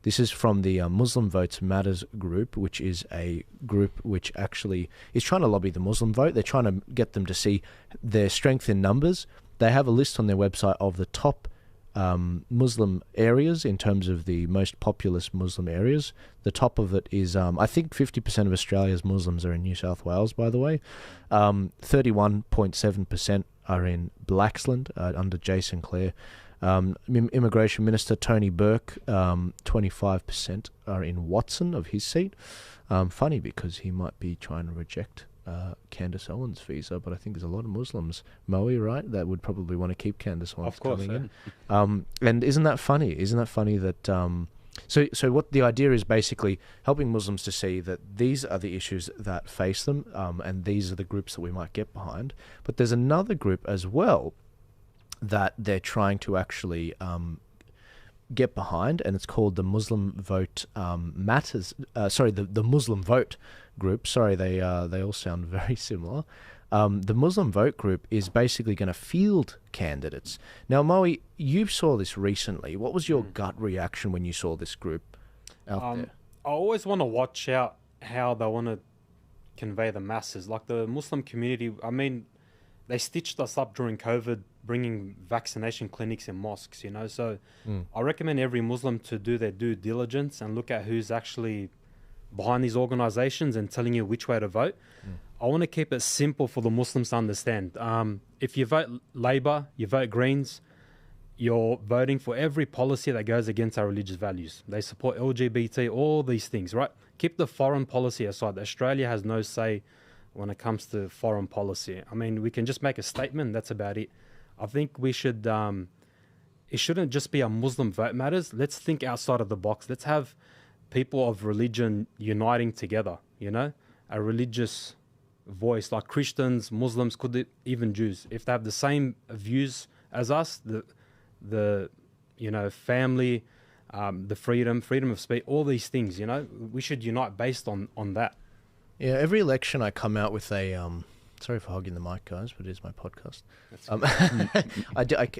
This is from the Muslim Votes Matters group, which is a group which actually is trying to lobby the Muslim vote. They're trying to get them to see their strength in numbers. They have a list on their website of the top Muslim areas in terms of the most populous Muslim areas. The top of it is, I think 50% of Australia's Muslims are in New South Wales, by the way. 31.7% are in Blaxland under Jason Clare. Immigration Minister Tony Burke, 25% are in Watson of his seat. Funny because he might be trying to reject Candace Owens' visa, but I think there's a lot of Muslims, Moe, right, that would probably want to keep Candace Owens coming in. And isn't that funny? Isn't that funny that... So what the idea is basically helping Muslims to see that these are the issues that face them, and these are the groups that we might get behind. But there's another group as well that they're trying to actually get behind, and it's called the Muslim Vote Matters. The Muslim Vote group. Sorry, they all sound very similar. The Muslim Vote group is basically going to field candidates. Now, Moe, you saw this recently. What was your gut reaction when you saw this group out there? I always want to watch out how they want to convey the masses. Like the Muslim community, I mean, they stitched us up during COVID, bringing vaccination clinics in mosques, you know. So I recommend every Muslim to do their due diligence and look at who's actually behind these organizations and telling you which way to vote. I want to keep it simple for the Muslims to understand. If you vote Labour, you vote Greens, you're voting for every policy that goes against our religious values. They support LGBT, all these things, right? Keep the foreign policy aside. Australia has no say when it comes to foreign policy. I mean, we can just make a statement, that's about it. I think we should, it shouldn't just be a Muslim vote matters. Let's think outside of the box. Let's have people of religion uniting together, you know, a religious voice, like Christians, Muslims, even Jews. If they have the same views as us, the you know, family, the freedom of speech, all these things, you know, we should unite based on that. Yeah, every election I come out with a sorry for hogging the mic, guys, but it is my podcast.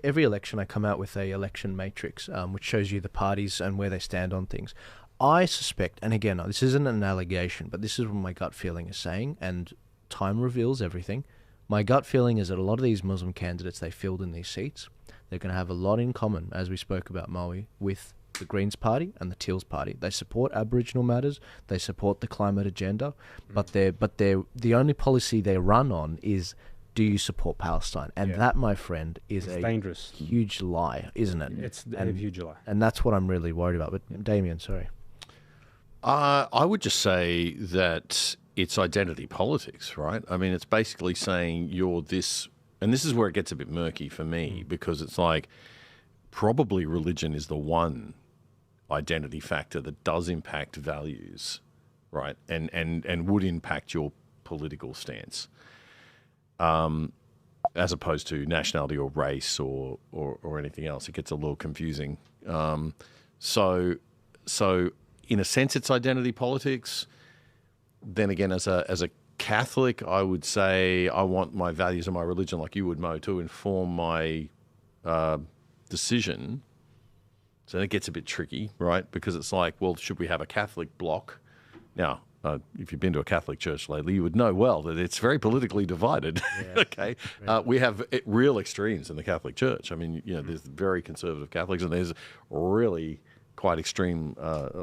Every election I come out with a election matrix, which shows you the parties and where they stand on things. I suspect, and again, this isn't an allegation, but this is what my gut feeling is saying, and time reveals everything. My gut feeling is that a lot of these Muslim candidates they filled in these seats, they're going to have a lot in common, as we spoke about, Moe, with the Greens Party and the Teals Party. They support Aboriginal matters, they support the climate agenda, but the only policy they run on is, do you support Palestine? And that, my friend, is a dangerous, huge lie, isn't it? It's a huge lie. And that's what I'm really worried about. But Damien, sorry. I would just say that it's identity politics, right? I mean, it's basically saying you're this, and this is where it gets a bit murky for me, because it's like probably religion is the one identity factor that does impact values, right? And would impact your political stance, as opposed to nationality or race or anything else. It gets a little confusing. So in a sense, it's identity politics. Then again, as a Catholic, I would say I want my values and my religion, like you would, Mo, to inform my decision. So it gets a bit tricky, right? Because it's like, well, should we have a Catholic bloc? Now, if you've been to a Catholic church lately, you would know well that it's very politically divided. Yeah. Okay, we have real extremes in the Catholic Church. I mean, you know, there's very conservative Catholics, and there's really quite extreme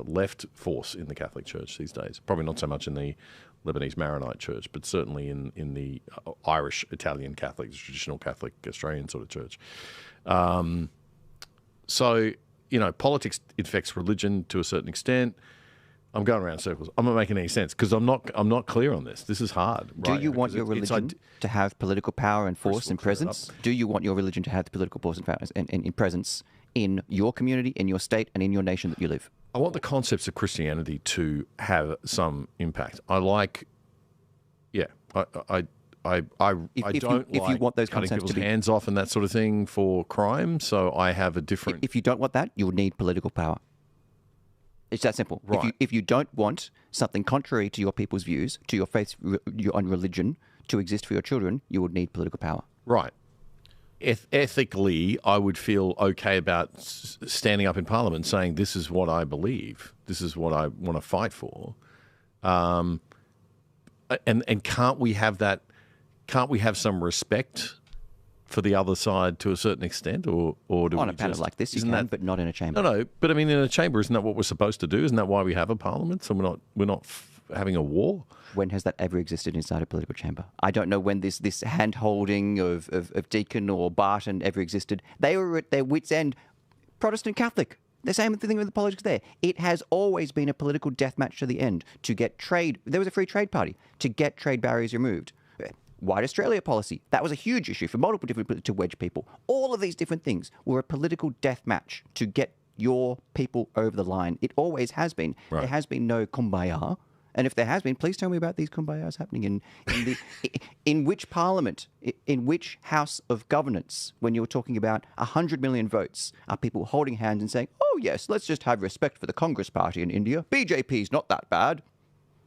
left force in the Catholic Church these days. Probably not so much in the Lebanese Maronite Church, but certainly in the Irish, Italian Catholic, traditional Catholic Australian sort of church. So, you know, politics affects religion to a certain extent. I'm going around in circles. I'm not making any sense because I'm not clear on this. This is hard. Right? Do you want your religion to have political power and force and presence? Do you want your religion to have the political force and power and presence in your community, in your state, and in your nation that you live? I want the concepts of Christianity to have some impact. I like, yeah, I don't if like you want those cutting concepts people's to be hands off and that sort of thing for crime. So I have a different. If you don't want that, you would need political power. It's that simple. Right. If you don't want something contrary to your people's views, to your faith, your own religion, to exist for your children, you would need political power. Right. ethically, I would feel okay about standing up in Parliament saying this is what I believe, this is what I want to fight for, and can't we have that? Can't we have some respect for the other side to a certain extent, or do On we a panel just, like this, you can, but not in a chamber. No, but I mean, in a chamber, isn't that what we're supposed to do? Isn't that why we have a Parliament? So we're not having a war. When has that ever existed inside a political chamber? I don't know when this hand-holding of Deacon or Barton ever existed. They were at their wits' end, Protestant Catholic. The same thing with the politics there. It has always been a political death match to the end to get trade. There was a free trade party to get trade barriers removed. White Australia policy, that was a huge issue for multiple different, to wedge people. All of these different things were a political death match to get your people over the line. It always has been. Right. There has been no kumbaya. And if there has been, please tell me about these kumbayas happening in which parliament, in which house of governance, when you're talking about 100 million votes, are people holding hands and saying, oh, yes, let's just have respect for the Congress Party in India. BJP's not that bad.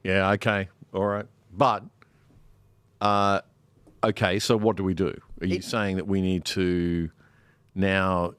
Yeah, okay, all right. But, okay, so what do we do? Are you saying that we need to now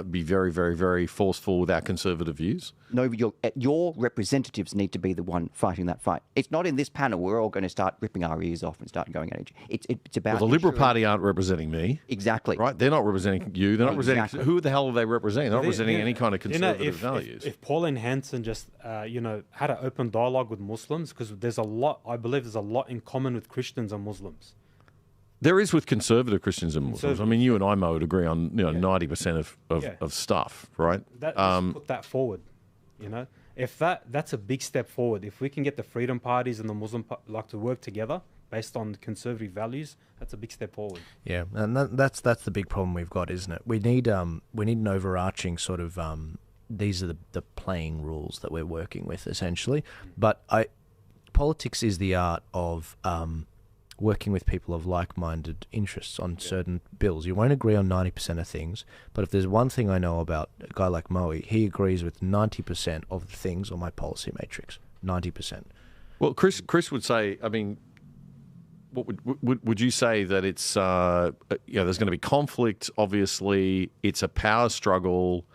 be very, very, very forceful with our conservative views? No, your representatives need to be the one fighting that fight. It's not in this panel we're all going to start ripping our ears off and start going at each. It's about Well, the Liberal Party aren't representing me. Exactly. Right? They're not representing you. They're not representing... Who the hell are they representing? They're not representing any kind of conservative values. If Pauline Hanson just, had an open dialogue with Muslims, because I believe there's a lot in common with Christians and Muslims. There is with conservative Christians and Muslims. I mean, you and I would agree on 90% of stuff, right? Let's put that forward, If that's a big step forward. If we can get the freedom parties and the Muslim to work together based on conservative values, that's a big step forward. Yeah, and that's the big problem we've got, isn't it? We need an overarching sort of these are the playing rules that we're working with essentially. But politics is the art of working with people of like-minded interests on certain bills. You won't agree on 90% of things, but if there's one thing I know about a guy like Moe, he agrees with 90% of the things on my policy matrix. 90%. Well, Chris would say, I mean, what would you say that it's there's going to be conflict? Obviously, it's a power struggle,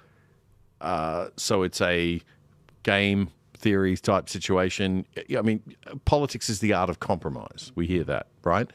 so it's a game theory type situation. I mean, politics is the art of compromise. We hear that, right?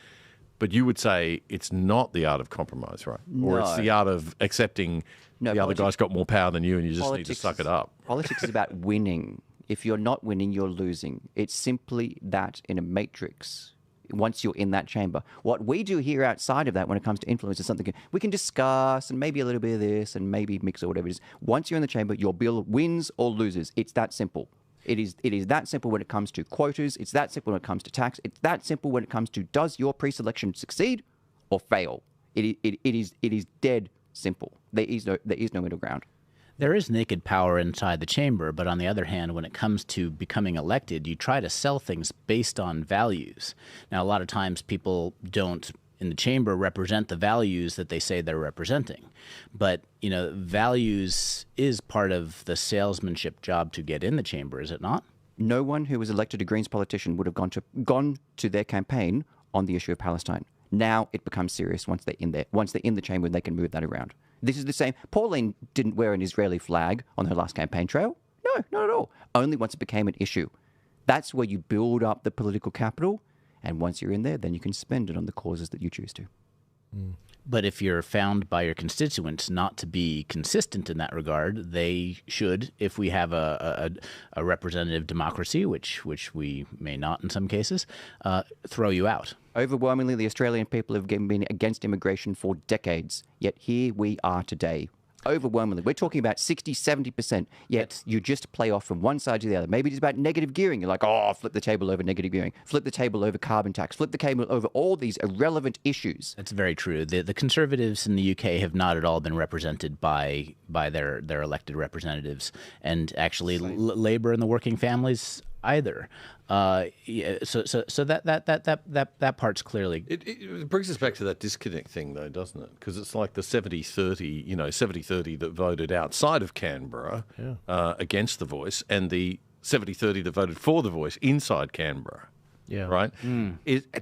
But you would say it's not the art of compromise, right? Or it's the art of accepting the other guy's got more power than you and you just need to suck it up. Politics is about winning. If you're not winning, you're losing. It's simply that in a matrix. Once you're in that chamber, what we do here outside of that when it comes to influence is something we can discuss and maybe a little bit of this and maybe mix or whatever it is. Once you're in the chamber, your bill wins or loses. It's that simple. It is that simple when it comes to quotas. It's that simple when it comes to tax. It's that simple when it comes to does your pre-selection succeed or fail. It is dead simple. There is no middle ground. There is naked power inside the chamber, but on the other hand, when it comes to becoming elected, you try to sell things based on values. Now, a lot of times people don't, in the chamber, represent the values that they say they're representing. But, values is part of the salesmanship job to get in the chamber, is it not? No one who was elected a Greens politician would have gone to their campaign on the issue of Palestine. Now it becomes serious once they're in there. Once they're in the chamber, they can move that around. This is the same. Pauline didn't wear an Israeli flag on her last campaign trail. No, not at all. Only once it became an issue. That's where you build up the political capital, and once you're in there, then you can spend it on the causes that you choose to. But if you're found by your constituents not to be consistent in that regard, they should, if we have a representative democracy, which we may not in some cases, throw you out. Overwhelmingly, the Australian people have been against immigration for decades, yet here we are today. Overwhelmingly. We're talking about 60, 70%, yet you just play off from one side to the other. Maybe it's about negative gearing. You're like, flip the table over negative gearing, flip the table over carbon tax, flip the table over all these irrelevant issues. That's very true. The Conservatives in the UK have not at all been represented by their elected representatives, and actually Labour and the working families either. So that part's clearly... It brings us back to that disconnect thing, though, doesn't it? Because it's like the 70-30, 70-30 that voted outside of Canberra against the Voice, and the 70-30 that voted for the Voice inside Canberra. Yeah. Right?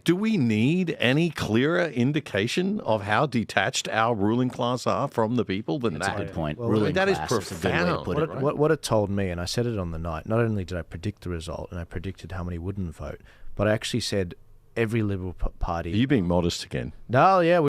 Do we need any clearer indication of how detached our ruling class are from the people than That's that? a good point. Well, Ruling that is class a good way to profound. put What it, it, right? what it told me, and I said it on the night, not only did I predict the result and I predicted how many wouldn't vote, but I actually said every Liberal Party. Are you being modest again? No, yeah,